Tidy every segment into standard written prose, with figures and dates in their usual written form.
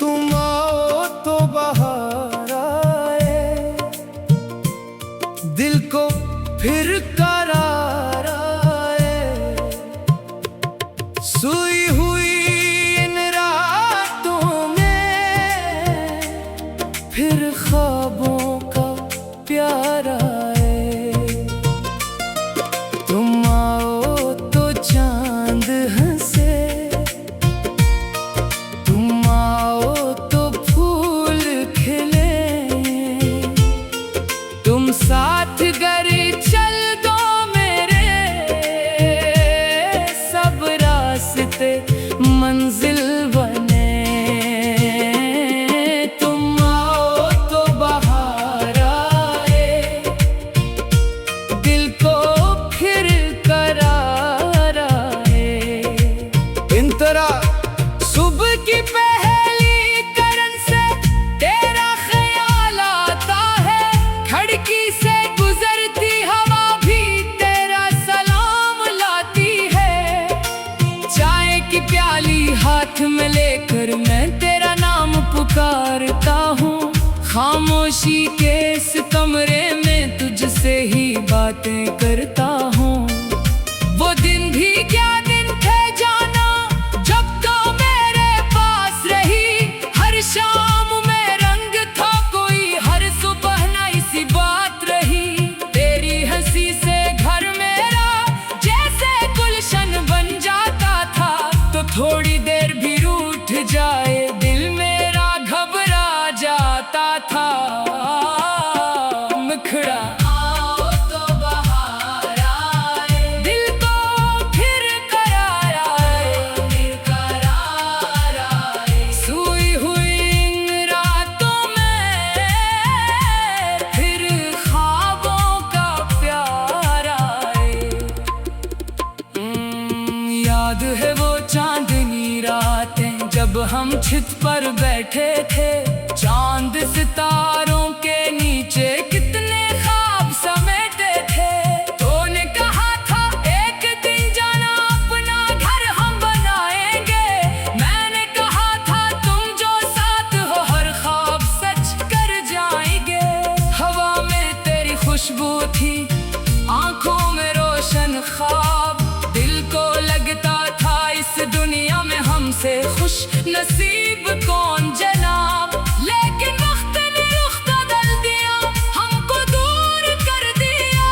तुम आओ तो बाहर आए, दिल को फिर करार आए। सोई हुई इन रातों में फिर ख्वाबों का प्यार आए। तुम आओ तो चांद हंसे, तुम आओ तो फूल खिले, तुम साथ गरे चल दो मेरे, सब रास्ते मंजिल बने। तुम आओ तो बाहर आए, दिल को फिर करार आए। इन तरह सुबह की पहली करन से तेरा ख्याल आता है, खिड़की से गुजरती हवा भी तेरा सलाम लाती है। चाय की प्याली हाथ में लेकर मैं तेरा नाम पुकारता हूँ, खामोशी के इस कमरे में तुझसे ही बातें करता हूँ। वो दिन भी क्या दिन थे जाना, जब तो मेरे पास रही। हर शाम में रंग था कोई, हर सुबह नई सी बात रही। तेरी हंसी से घर मेरा जैसे गुलशन बन जाता था, तो थोड़ी देर भी रूठ जाए दिल मेरा घबरा जाता था। मुखड़ा आओ तो बाहर आए, दिल को फिर करार आए, फिर करार आए। सोई हुई इन रातों में फिर ख्वाबों का प्यार आए। याद है वो चांदनी रातें जब हम छत पर बैठे थे, चांद सितारों के नीचे कितने ख्वाब समेटे थे। तूने कहा था एक दिन जाना अपना घर हम बनाएंगे, मैंने कहा था तुम जो साथ हो हर ख्वाब सच कर जाएंगे। हवा में तेरी खुशबू थी, आंखों में रोशन ख्वाब, दिल को लगता था इस दुनिया में हमसे खुश नसीब कौन जनाब। लेकिन वक्त ने रुख बदल दिया, हमको दूर कर दिया।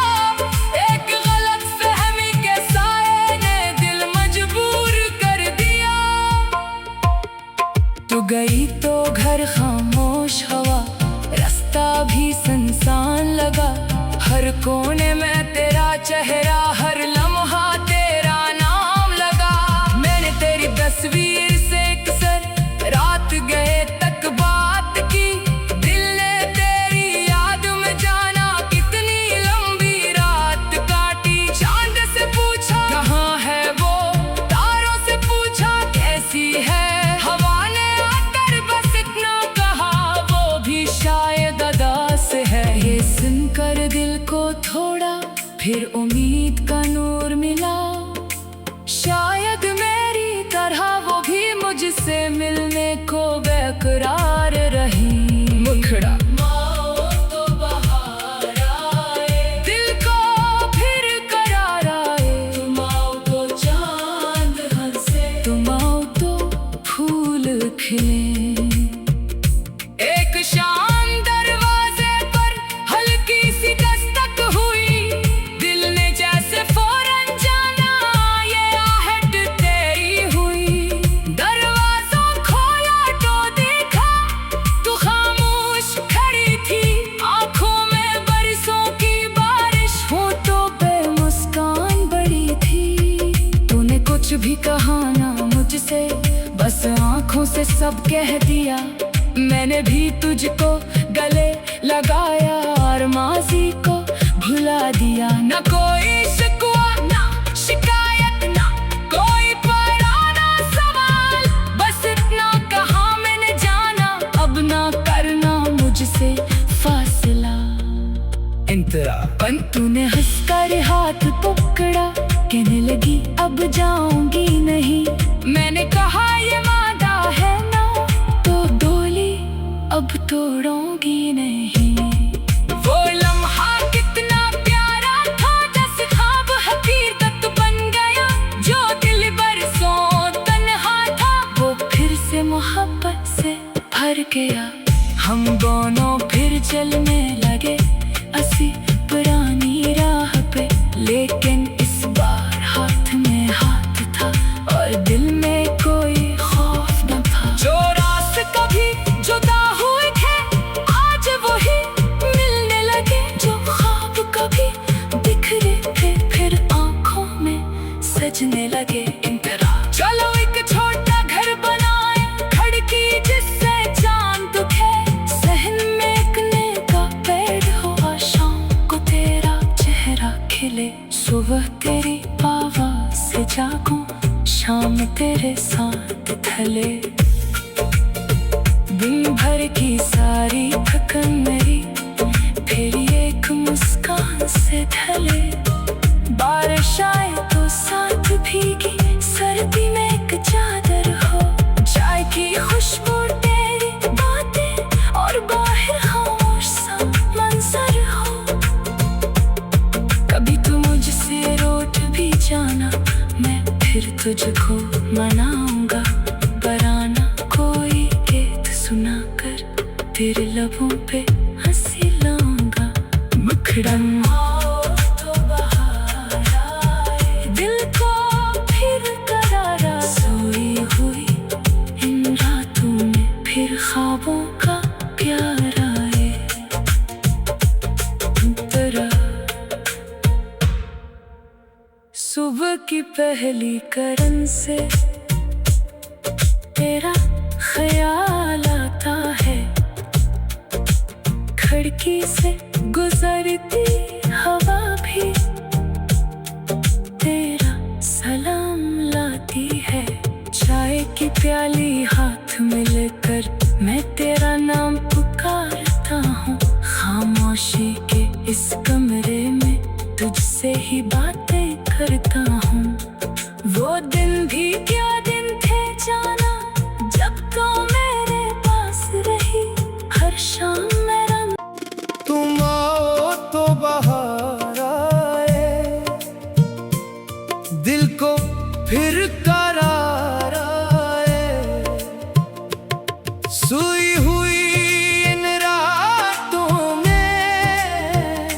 एक गलत फहमी के साए ने दिल मजबूर कर दिया। तू गई तो घर खामोश हवा, रास्ता भी सुनसान लगा। हर कोने में तेरा चेहरा, हर लम्हा तेरा नाम लगा। मैंने तेरी तस्वीर से अक्सर रात गए तक बात की, दिल ने तेरी याद में जाना कितनी लंबी रात काटी। चांद से पूछा कहाँ है वो, तारों से पूछा कैसी है, हवा ने आकर बस इतना कहा वो भी शायद अदा से है। ये सुनकर दिल को थोड़ा फिर उम्मीद का नूर मिला, शायद मेरी तरह वो भी मुझसे मिलने को बेकरार रही। मुखड़ा आओ तो बाहर आए, दिल को फिर करार आए। तुम आओ तो चांद हंसे, तुम आओ तो फूल खिले। एक शाम दरवाजे पर हल्की सी दस्तक हुई, दिल ने जैसे फौरन जाना ये आहट तेरी हुई। दरवाजा खोला तो देखा तू खामोश खड़ी थी, आंखों में बरसों की बारिश, होठों पे मुस्कान बड़ी थी। तूने कुछ भी कहा ना मुझसे, बस आंखों से सब कह दिया। मैंने भी तुझको गले लगाया और माजी को भुला दिया। न कोई शिकवा ना शिकायत, ना कोई पुराना सवाल, बस इतना कहा मैंने जाना अब ना करना मुझसे फासला। इंतरा पन तूने हंसकर हाथ पकड़ा, कहने लगी अब जाऊंगी नहीं। मैंने कहा ये वादा है ना, तो अब तोड़ूंगी नहीं। वो लम्हा कितना प्यारा था, जैसे ख्वाब हकीकत बन गया। जो दिल बरसों तन्हा था, वो फिर से मोहब्बत से भर गया। हम दोनों फिर चलने लगे असी पुरानी राह पे, लेकिन इस बार हाथ में हाथ था और दिल में कोई खौफ न था। जो रास्ते कभी जुदा हुए थे आज वही मिलने लगे। जो ख्वाब कभी बिखरे थे फिर आंखों में सजने लगे। चलो एक छोटा घर बनाए, खिड़की जिससे चांद दिखे। सहन में एक नीम का पेड़ हो, शाम को तेरा चेहरा खिले। सुबह तेरी आवाज़ से जागूं, शाम तेरे साथ ढले। दिन भर की सारी थकन मेरी फिर एक मुस्कान से ढले। बारिश आए तो साथ भीगी, सर्दी में एक चादर हो। चाय की खुशबू, तेरी बातें और बाहर खामोश सा मंजर हो। कभी तू मुझसे रूठ भी जाना, मैं फिर तुझको मनाऊंगा। बराना कोई गीत सुनाकर तेरे लबों पे हंसी लाऊंगा। मुखड़न ख्वाबों का प्यार आए तेरा। सुबह की पहली करन से तेरा ख्याल आता है। खिड़की से गुजरती हवा भी तेरा सलाम लाती है। चाय की प्याली हाथ में लेकर मैं तेरा नाम पुकारता हूँ। खामोशी के इस कमरे में तुझसे ही बातें करता हूँ। वो दिन भी क्या दिन थे जाना, जब तो मेरे पास रही हर शाम मेरा। तुम आओ तो बाहर आए, दिल को फिर करार आए। सोई हुई इन रातों में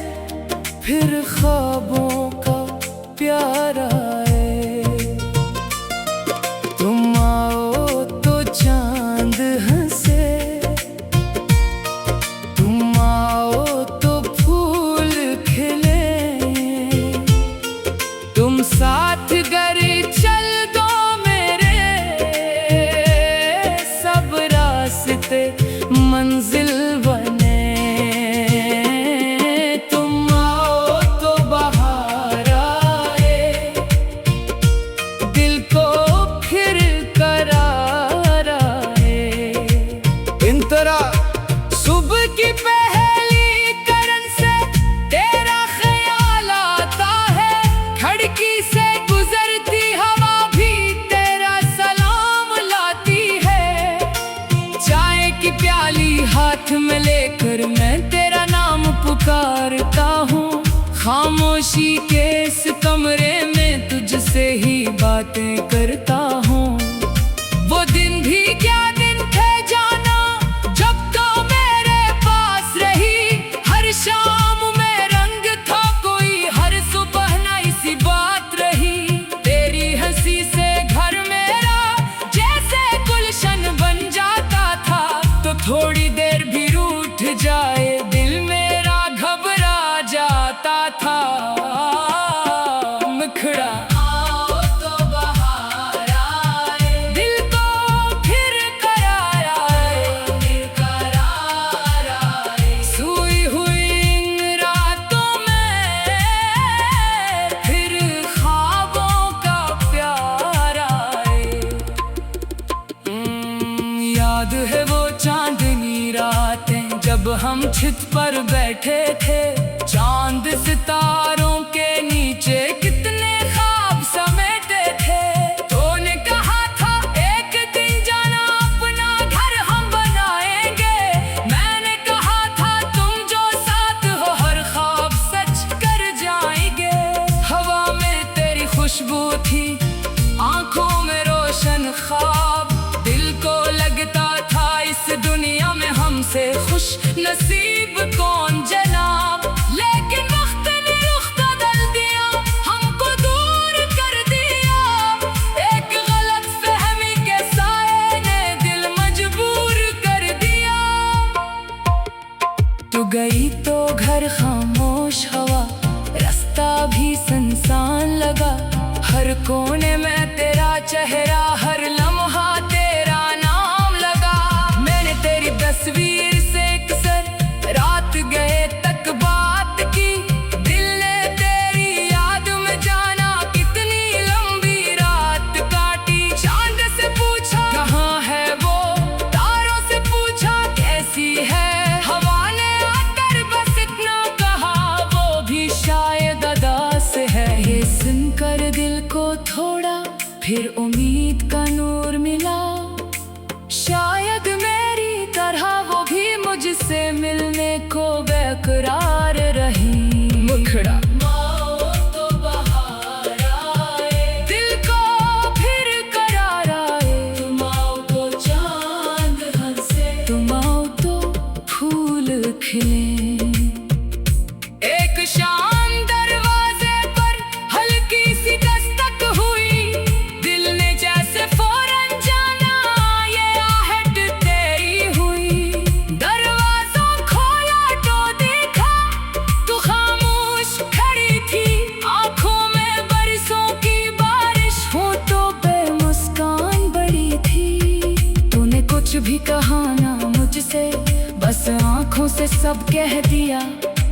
फिर ख्वाबों का प्यार आए। तुम आओ तो चांद हंसे, तुम आओ तो फूल खिले। तुम साथ गए चल दो मेरे, सब रास्ते मंजिल बने। तुम आओ तो बाहर आए, दिल को फिर करार आए। इन तरह सुबह की पहली करन से तेरा ख्याल आता है। खिड़की से गुजरती हवा भी तेरा सलाम लाती है। चाय की प्याली हाथ में लेकर मैं तेरा नाम पुकारता हूँ। खामोशी के इस कमरे में तुझसे ही बातें करता हूँ। वो दिन भी क्या दिन थे जाना, जब तो मेरे पास रही हर शाम में रंग था कोई, हर सुबह नई सी बात रही। तेरी हंसी से घर मेरा जैसे गुलशन बन जाता था। तो थोड़ी देर भी रूठ जाए दिल मेरा घबरा जाता था। मुखड़ा आओ तो बाहर आए, दिल को फिर करार आए। सोई हुई इन रातों में फिर ख्वाबों का प्यार आए। याद है वो चांदनी रातें जब हम छत पर बैठे थे। चांद सितारों के नीचे कितने ख्वाब समेटे थे। तूने कहा था एक दिन जाना अपना घर हम बनाएंगे। नसीब कौन जनाब, लेकिन वक्त ने रुख बदल दिया, हमको दूर कर दिया। एक गलत फहमी के साए ने दिल मजबूर कर दिया। तू गई तो घर खामोश हवा, रास्ता भी सुनसान लगा। हर कोने में तेरा चेहरा, हर लम्हा तेरा नाम लगा। मैंने तेरी तस्वीर से अक्सर रात गए तक बात की, दिल ने तेरी याद में जाना कितनी लंबी रात काटी। चांद से पूछा कहाँ है वो, तारों से पूछा कैसी है, हवा ने आकर बस इतना कहा, वो भी शायद अदा से है। ये सुनकर दिल को थोड़ा फिर उम्मीद का नूर मिला, शायद मेरी तरह वो भी मुझसे मिलने को बेकरार रही। मुखड़ा तो बहार आए, दिल को फिर करार आए। तुम आओ तो चांद हंसे, तुम आओ तो फूल खिले। एक शाम दरवाजे पर हल्की सी दस्तक हुई, दिल ने जैसे फौरन जाना ये आहट तेरी हुई। दरवाजा खोला तो देखा तू खामोश खड़ी थी, आंखों में बरसों की बारिश, होठों पे मुस्कान बड़ी थी। तूने कुछ भी कहा ना मुझसे, बस आंखों से सब कह दिया।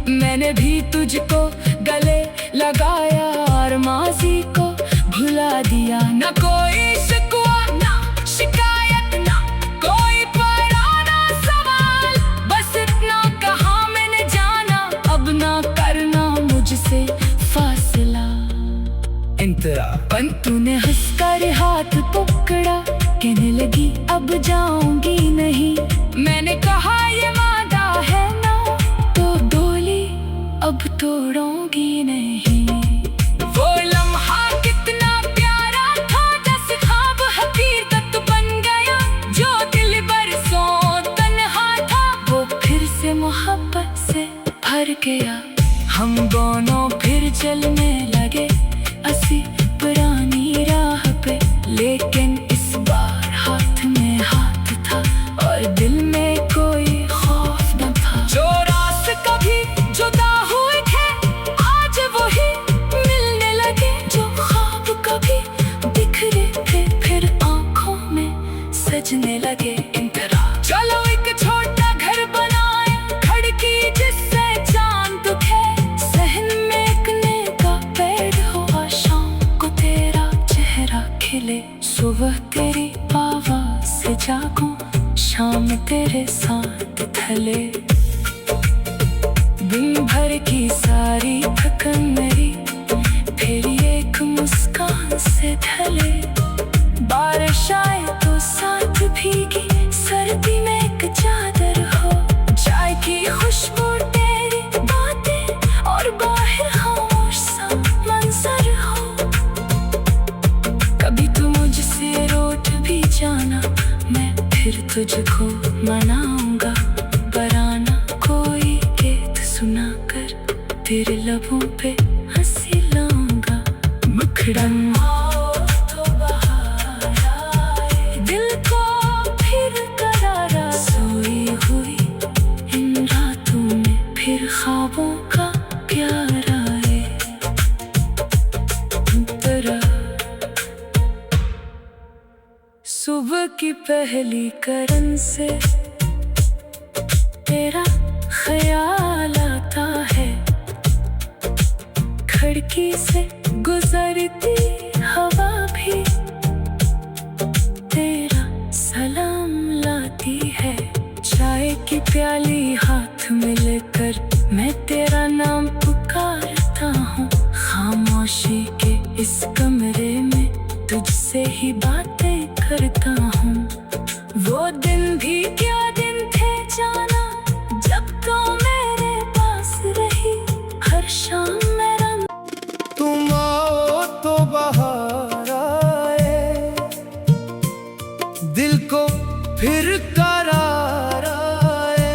मैंने भी तुझको गले लगाया और माजी को भुला दिया। न कोई शिकवा ना शिकायत, ना कोई पुराना सवाल, बस इतना कहा मैंने जाना अब ना करना मुझसे फासला। पर तूने हंसकर हाथ पकड़ा, कहने लगी अब जाऊंगी नहीं। मैंने कहा ये वादा है ना, तो डोली अब तोड़ूंगी नहीं। वो लम्हा कितना प्यारा था, जैसे ख्वाब हकीकत बन गया। जो दिल बरसों तन्हा था, वो फिर से मोहब्बत से भर गया। हम दोनों फिर चलने लगे असी पुरानी राह पे, लेकिन इस बार हाथ में हाथ था और दिल में कोई खौफ न था। जो रास्ते कभी जुदा हुए थे आज वही मिलने लगे, जो ख्वाब कभी बिखरे थे फिर आंखों में सजने लगे। चलो एक छोटा घर बनाए, खिड़की जिससे चांद दिखे, सहन में एक नेक का पेड़ हो, शाम को तेरा चेहरा खिले। सुबह तेरी आवाज़ से जागूं, शाम तेरे साथ ढले। दिन भर की सारी थकन मेरी फिर एक मुस्कान से ढले। बारिश आए तो साथ भीगी, सर्दी में एक चादर हो, चाय की खुशबू तेरी बातें और बाहर खामोश सा मंजर हो। कभी तू मुझसे रोट भी जाना, मैं फिर तुझको मनाऊंगा। बराना कोई गीत सुनाकर तेरे लबों पे हंसी लाऊंगा। मुखड़ा तो बहार आए, दिल को फिर करार आए। सोई हुई इन रातों में फिर ख्वाबों का प्यार आए। तेरा सुबह की पहली करन से तेरा ख्याल आता है, खिड़की से गुजरती हवा भी तेरा सलाम लाती है। चाय की प्याली हाथ में लेकर मैं तेरा नाम पुकारता हूँ। खामोशी के इस कमरे में तुझसे ही बातें करता हूँ। वो दिन भी क्या दिन थे जाना, जब तो मेरे पास रही हर शाम मेरा। तुम आओ तो बहार आए, दिल को फिर करार आए।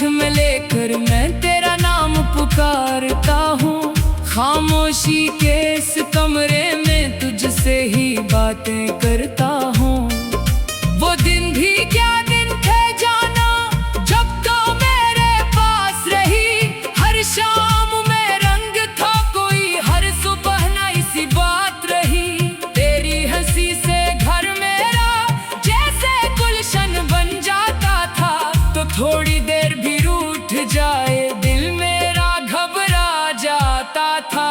हाथ में लेकर मैं तेरा नाम पुकारता हूँ। खामोशी के इस कमरे में तुझसे ही बातें करता हूँ। वो दिन भी क्या दिन थे जाना, जब तो मेरे पास रही। हर शाम में रंग था कोई, हर सुबह नई सी बात रही। तेरी हंसी से घर मेरा जैसे गुलशन बन जाता था। तो थोड़ी देर भी रूठ जाए दिल मेरा घबरा जाता था।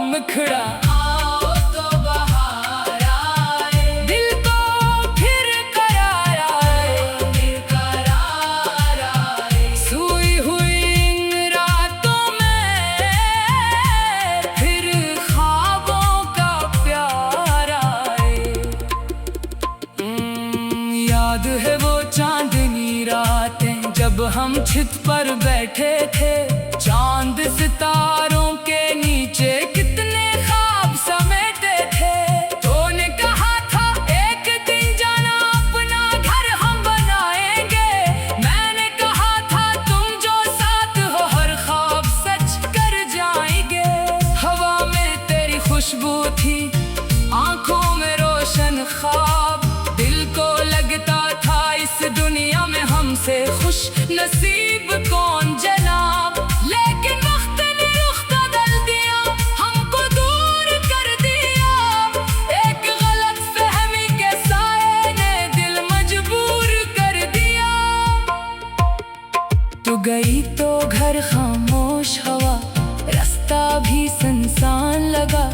मुखड़ा आओ तो बाहर आए, दिल को फिर करार आए, करार आए। सोई हुई इन रातों में फिर ख्वाबों का प्यार आए। याद है वो चांदनी रातें जब हम छत पर बैठे थे। चांद सितारों के नीचे कितने ख्वाब समेटे थे। तूने कहा था एक दिन जाना अपना घर हम बनाएंगे। मैंने कहा था तुम जो साथ हो हर ख्वाब सच कर जाएंगे। हवा में तेरी खुशबू थी, आंखों में रोशन ख्वाब। दिल को लगता था इस दुनिया में हमसे खुश नसीब कौन जनाब। लेकिन वक्त ने रुख बदल दिया, हमको दूर कर दिया। एक गलत फहमी के साए ने दिल मजबूर कर दिया। तू गई तो घर खामोश हवा, रास्ता भी सुनसान लगा।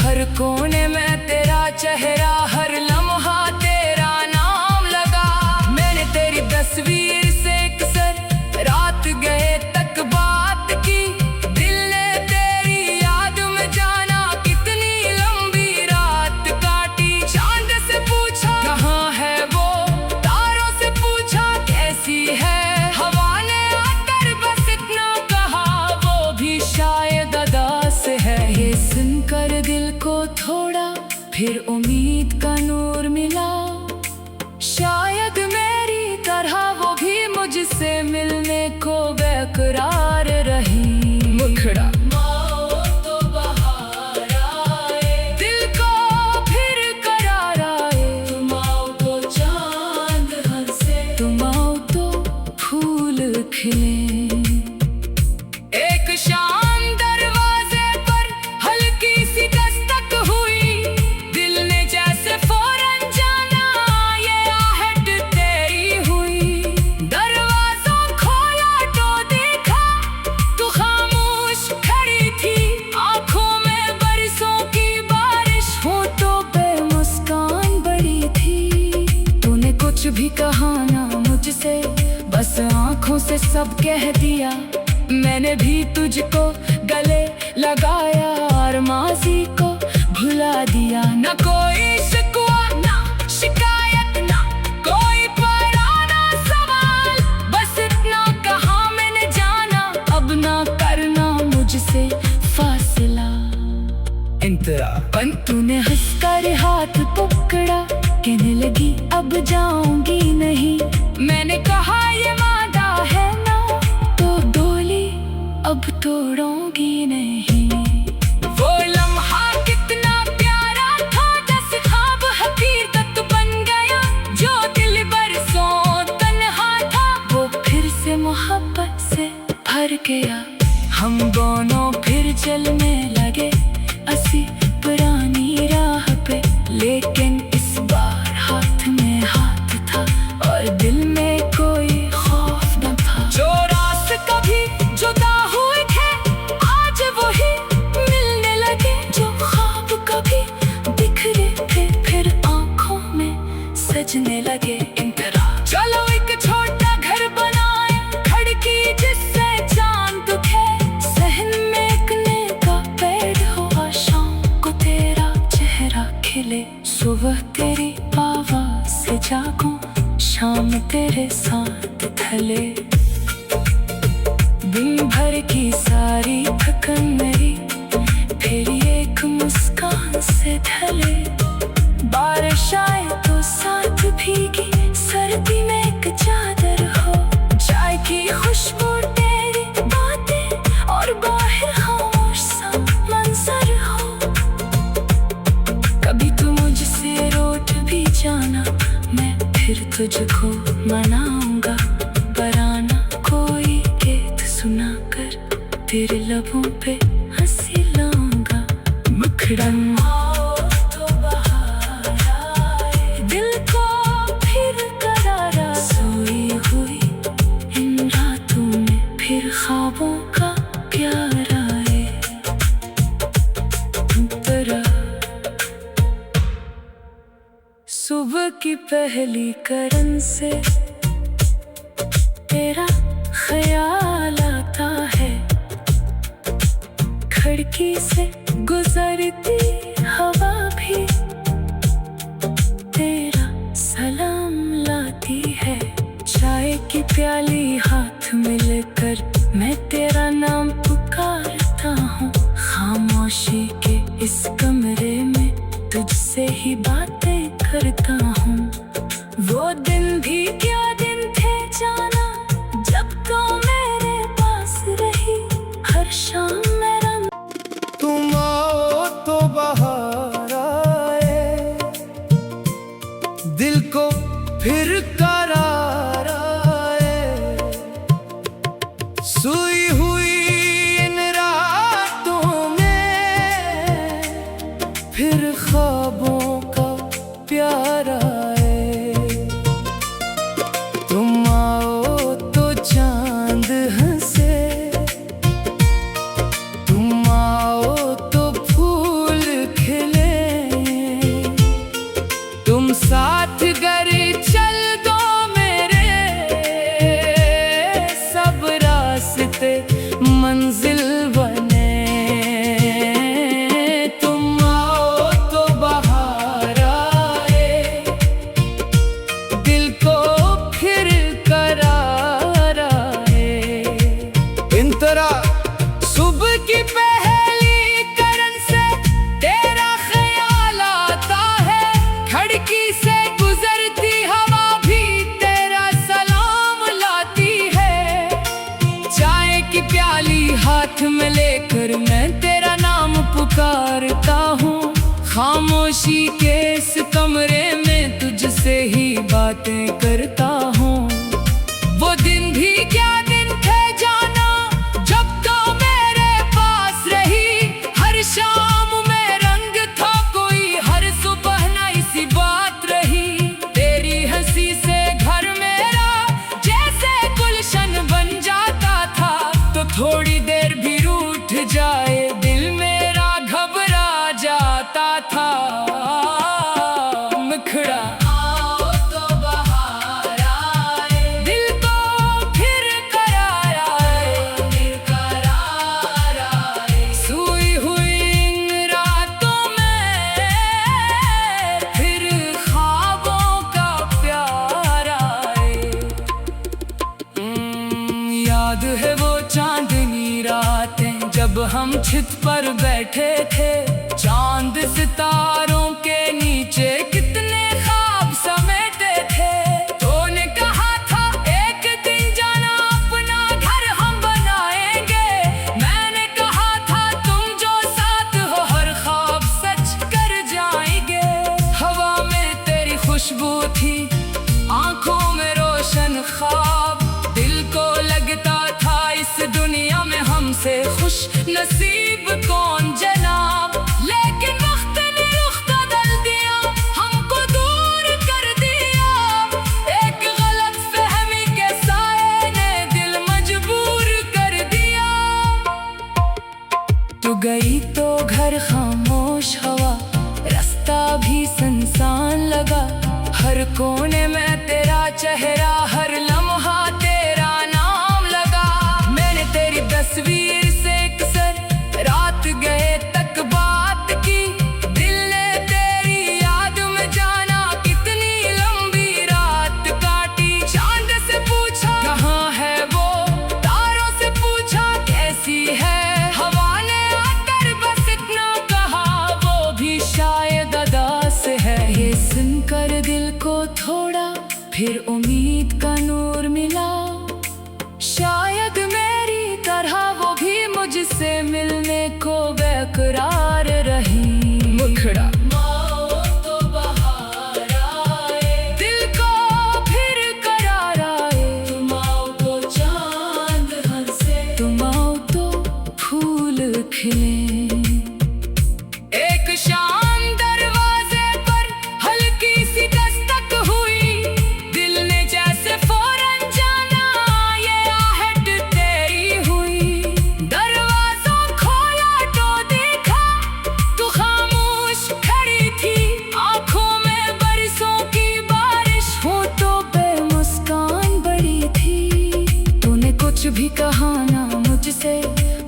हर कोने में तेरा चेहरा, हर लम्हा तेरा नाम लगा। मैंने तेरी तस्वीर से अक्सर रात गए तक बात की। दिल ने तेरी याद में जाना कितनी लंबी रात काटी। चांद से पूछा कहाँ है वो, तारों से पूछा कैसी है। हवा ने आकर बस इतना कहा, वो भी शायद अदा से है। ये सुनकर दिल को थोड़ा फिर उम्मीद का नूर मिला। शायद मेरी तरह वो भी मुझसे मिलने को बेकरार रही। मुखड़ा आओ तो बाहर आए, दिल को फिर करार आए। तुम आओ तो चांद हंसे, तुम आओ तो फूल खिले। एक शाम दरवाजे पर हल्की सी दस्तक हुई। दिल ने जैसे फौरन जाना ये आहट तेरी हुई। दरवाजा खोला तो देखा तू खामोश खड़ी थी। आंखों में बरसों की बारिश, होठों पे मुस्कान बड़ी थी। तूने कुछ भी कहा ना मुझसे, बस आंखों से सब कह दिया। मैंने भी तुझको गले लगाया और माजी को भुला दिया। न कोई शिकवा ना शिकायत, ना कोई पुराना सवाल। बस इतना कहा मैंने जाना, अब ना करना मुझसे फासला। पर तूने हंसकर हाथ पकड़ा, कहने लगी अब जाऊंगी नहीं। मैंने कहा ये वादा है ना, तो डोली अब तोड़ूंगी नहीं। वो लम्हा कितना प्यारा था, जैसे ख्वाब हकीकत बन गया। जो दिल बरसों तन्हा था, वो फिर से मोहब्बत से भर गया। हम दोनों फिर चलने लगे असी पुरानी राह पे। लेकिन इस बार हाथ में हाथ था और दिल में कोई खौफ न था। जो रास्ते कभी जुदा हुए थे आज वही मिलने लगे। जो ख्वाब कभी बिखरे थे फिर आंखों में सजने लगे। चलो एक छोटा घर बनाए, खिड़की जिससे चांद दिखे। सहन में एक नेका पेड़ हो, शाम को तेरा चेहरा खिले। सुबह तेरी आवाज से जागूं, शाम तेरे साथ ढले। दिन भर की सारी थकन मेरी फिर एक मुस्कान से ढले। बारिश आए तो साथ भीगी, सर्दी में एक चादर हो। तुझको मनाऊंगा, पराना कोई गीत सुनाकर तेरे लबों पे हंसी लाऊंगा। मुखड़ा आओ तो बहार आए, दिल को फिर करार आए, सोई हुई इन रातों में फिर ख्वाबों का प्यार आए। सुबह की पहली करन से तेरा ख्याल आता है, खिड़की से गुजरती हवा भी तेरा सलाम लाती है। चाय की प्याली हाथ में लेकर मैं तेरा नाम पुकारता हूँ, खामोशी के इस कमरे में तुझसे ही बातें करता हूँ। वो दिन भी क्या दिन थे जाना, जब तो मेरे पास रही हर शाम मेरा। तुम आओ तो बहार आए, दिल को फिर करार आए, सोई हुई इन रातों में फिर ख्वाबों का प्यार आए। तुम आओ तो चांद हंसे, तुम आओ तो फूल खिले, तुम साथ गरे चल दो मेरे, सब रास्ते मंजिल बने। तुम आओ तो बहार आए, दिल को फिर करार आए। इन तरह सुबह की पहली करन से तेरा ख्याल आता है, खिड़की से गुजरती हवा भी तेरा सलाम लाती है। चाय की प्याली हाथ में लेकर मैं तेरा नाम पुकारता हूँ, खामोशी के इस कमरे में तुझसे ही बातें करता हूँ। वो दिन भी क्या दिन थे जाना, जब तो मेरे पास रही हर शाम में रंग था कोई, हर सुबह नई सी बात रही। तेरी हंसी से घर मेरा जैसे गुलशन बन जाता था, तो थोड़ी देर भी रूठ जाए दिल मेरा घबरा जाता था। मुखड़ा आओ तो बहार आए, दिल को फिर करार आए, फिर करार आए, सोई हुई इन रातों में फिर ख्वाबों का प्यार आए। याद है वो चांदनी रातें जब हम छित पर बैठे थे, चांद सितारों के नीचे कितने ख्वाब समेटे थे। तूने कहा था एक दिन जाना अपना घर हम बनाएंगे, मैंने कहा था तुम जो साथ हो हर ख्वाब सच कर जाएंगे। हवा में तेरी खुशबू थी, आंखों में रोशन ख्वाब, दिल को लगता था इस दुनिया में हमसे खुश नसीब कौन जनाब। लेकिन वक्त ने रुख बदल दिया, हमको दूर कर दिया, एक गलत फहमी के साए ने दिल मजबूर कर दिया। तू गई तो घर खामोश हवा, रास्ता भी सुनसान लगा, हर कोने में तेरा चेहरा, हर लम्हा तेरा नाम लगा। मैंने तेरी तस्वीर से अक्सर रात गए तक बात की, दिल ने तेरी याद में जाना कितनी लंबी रात काटी। चांद से पूछा कहाँ है वो, तारों से पूछा कैसी है, हवा ने आकर बस इतना कहा वो भी शायद अदा से है। ये सुनकर दिल को थोड़ा फिर उम्मीद का नूर मिला, शायद मेरी तरह वो भी मुझसे मिलने को बेकरार रही। मुखड़ा आओ तो बहार आए, दिल को भी कहा ना मुझसे,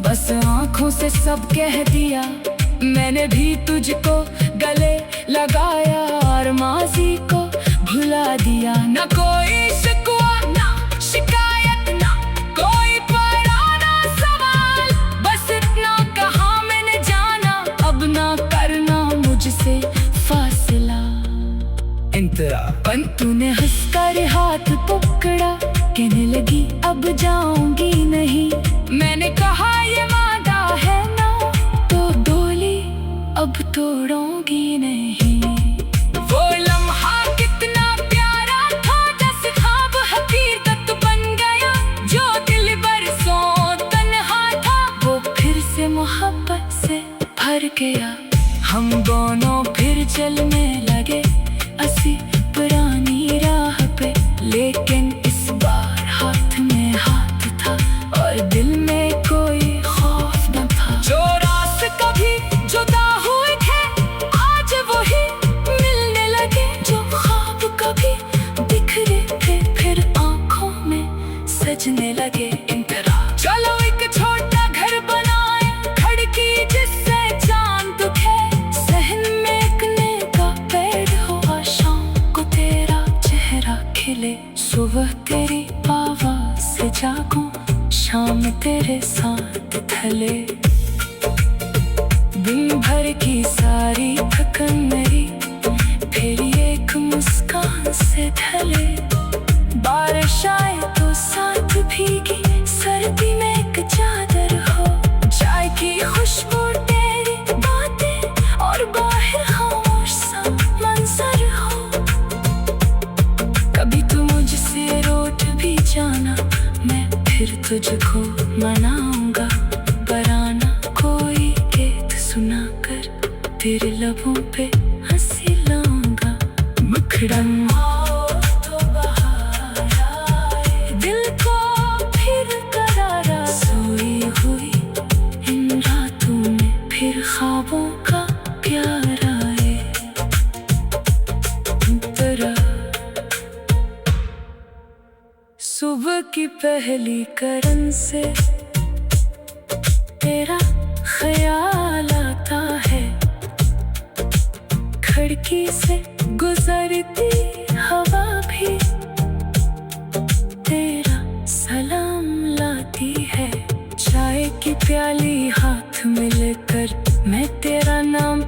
बस आंखों से सब कह दिया। मैंने भी तुझको गले लगाया और माजी को भुला दिया। न कोई शिकवा ना शिकायत ना कोई पुराना सवाल, बस इतना कहा मैंने जाना, अब ना करना मुझसे फासला। पर तूने हंसकर हाथ पकड़ा, कहने लगी अब जाऊंगी नहीं। मैंने कहा ये वादा है ना, तो डोली अब तोड़ूंगी नहीं। वो लम्हा कितना प्यारा था, जैसे ख्वाब हकीकत बन गया। जो दिल बरसों तन्हा था, वो फिर से मोहब्बत से भर गया। हम दोनों फिर चलने लगे असी पुरानी राह पे, लेकिन इस बार हाथ में हाथ था और दिल में कोई खौफ न था। जो रास्ते कभी जुदा हुए थे, आज वही मिलने लगे। जो ख्वाब कभी बिखरे थे, फिर आंखों में सजने लगे। चलो एक छोटा घर बनाए, खिड़की जिससे चांद दिखे। सहन में एक नीम का पेड़ हो, शाम को तेरा चेहरा खिले। सुबह तेरी आवाज़ से जागूं, शाम तेरे साथ ढले। दिन भर की सारी थकन मेरी फिर एक मुस्कान से ढले। बारिश आए तो साथ भीगी, सर्दी में एक चादर हो। चाय की खुशबू, तेरी बातें और बाहर खामोश सा मंजर हो। कभी तू मुझसे रोट भी जाना, मैं फिर तुझको मनाऊंगा। बराना कोई गीत सुनाकर तेरे लबों पे हंसी लाऊंगा। मुखड़न तो बहार आए, दिल को फिर करारा। सोई हुई इन रातों में फिर ख्वाबों का प्यार आए। सुबह की पहली करन से तेरा ख्याल आता है। खिड़की से गुजरती हवा भी तेरा सलाम लाती है। चाय की प्याली हाथ में लेकर मैं तेरा नाम